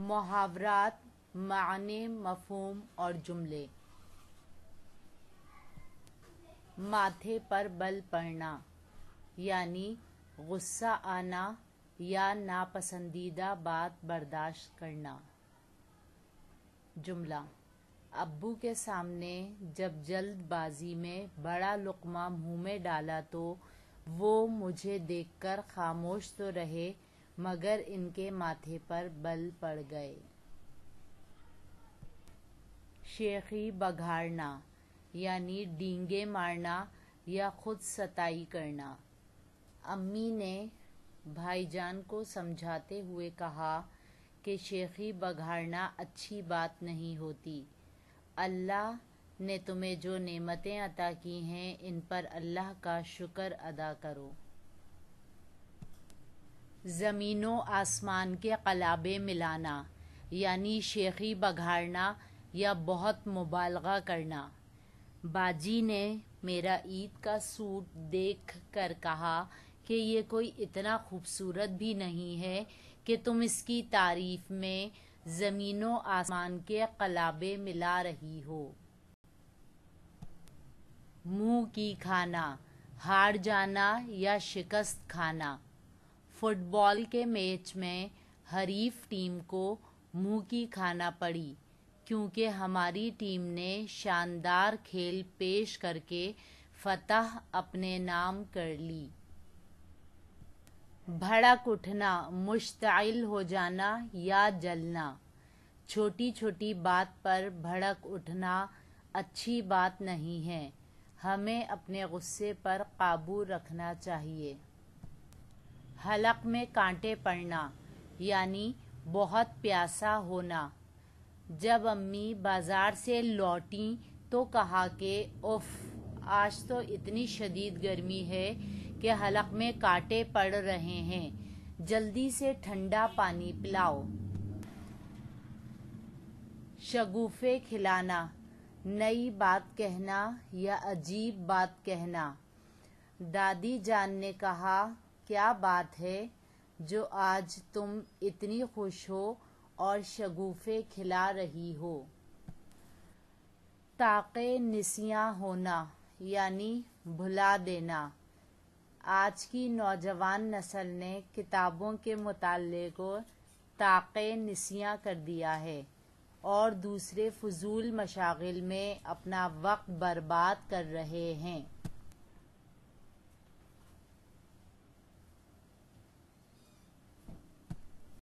محاورات، معنی، مفہوم اور جملے۔ ماتھے پر بل پڑنا یعنی غصہ آنا یا ناپسندیدہ بات برداشت کرنا۔ جملہ: ابو کے سامنے جب جلد بازی میں بڑا لقمہ منہ میں ڈالا تو وہ مجھے دیکھ کر خاموش تو رہے مگر ان کے ماتھے پر بل پڑ گئے۔ شیخی بگاڑنا یعنی ڈینگے مارنا یا خود ستائی کرنا۔ امی نے بھائی جان کو سمجھاتے ہوئے کہا کہ شیخی بگاڑنا اچھی بات نہیں ہوتی۔ اللہ نے تمہیں جو نعمتیں عطا کی ہیں ان پر اللہ کا شکر ادا کرو۔ زمین و آسمان کے قلابے ملانا یعنی شیخی بگاڑنا یا بہت مبالغہ کرنا۔ باجی نے میرا عید کا سوٹ دیکھ کر کہا کہ یہ کوئی اتنا خوبصورت بھی نہیں ہے کہ تم اس کی تعریف میں زمین و آسمان کے قلابے ملا رہی ہو۔ منہ کی کھانا، ہار جانا یا شکست کھانا۔ فٹ بال کے میچ میں حریف ٹیم کو منہ کی کھانا پڑی کیونکہ ہماری ٹیم نے شاندار کھیل پیش کر کے فتح اپنے نام کر لی۔ بھڑک اٹھنا، مشتعل ہو جانا یا جلنا۔ چھوٹی چھوٹی بات پر بھڑک اٹھنا اچھی بات نہیں ہے، ہمیں اپنے غصے پر قابو رکھنا چاہیے۔ حلق میں کانٹے پڑنا یعنی بہت پیاسا ہونا۔ جب امی بازار سے لوٹیں تو کہا کہ اف، آج تو اتنی شدید گرمی ہے کہ حلق میں کانٹے پڑ رہے ہیں، جلدی سے ٹھنڈا پانی پلاؤ۔ شگوفے کھلانا، نئی بات کہنا یا عجیب بات کہنا۔ دادی جان نے کہا، کیا بات ہے جو آج تم اتنی خوش ہو اور شگوفے کھلا رہی ہو؟ طاق نسیاں ہونا یعنی بھلا دینا۔ آج کی نوجوان نسل نے کتابوں کے مطالعے کو طاق نسیاں کر دیا ہے اور دوسرے فضول مشاغل میں اپنا وقت برباد کر رہے ہیں۔